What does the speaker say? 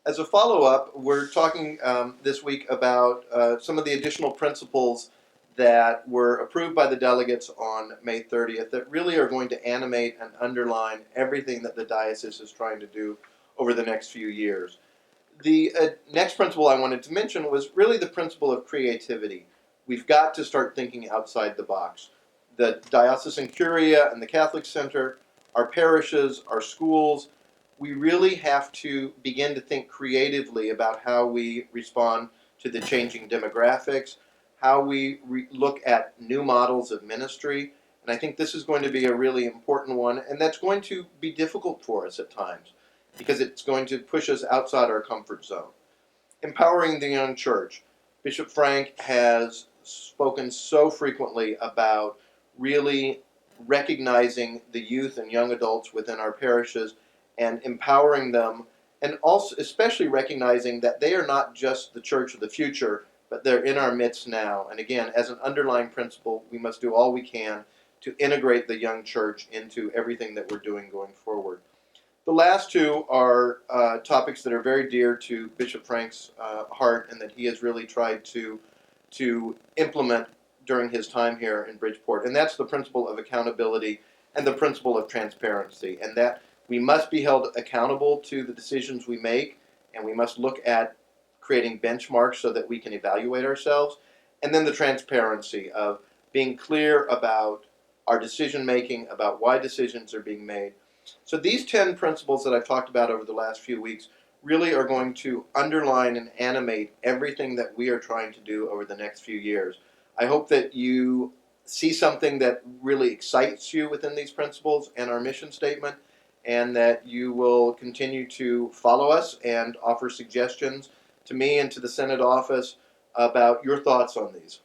As a follow-up, we're talking this week about some of the additional principles that were approved by the delegates on May 30th that really are going to animate and underline everything that the diocese is trying to do over the next few years. The next principle I wanted to mention was really the principle of creativity. We've got to start thinking outside the box. The diocesan curia and the Catholic Center, our parishes, our schools, we really have to begin to think creatively about how we respond to the changing demographics, how we look at new models of ministry. And I think this is going to be a really important one, and that's going to be difficult for us at times because it's going to push us outside our comfort zone. Empowering the young church. Bishop Frank has spoken so frequently about really recognizing the youth and young adults within our parishes and empowering them, and also especially recognizing that they are not just the church of the future, but they're in our midst now. And again, as an underlying principle, we must do all we can to integrate the young church into everything that we're doing going forward. The last two are topics that are very dear to Bishop Frank's heart and that he has really tried to implement during his time here in Bridgeport. And that's the principle of accountability and the principle of transparency. And that we must be held accountable to the decisions we make, and we must look at creating benchmarks so that we can evaluate ourselves. And then the transparency of being clear about our decision making, about why decisions are being made. So these 10 principles that I've talked about over the last few weeks really are going to underline and animate everything that we are trying to do over the next few years. I hope that you see something that really excites you within these principles and our mission statement, and that you will continue to follow us and offer suggestions to me and to the Synod office about your thoughts on these.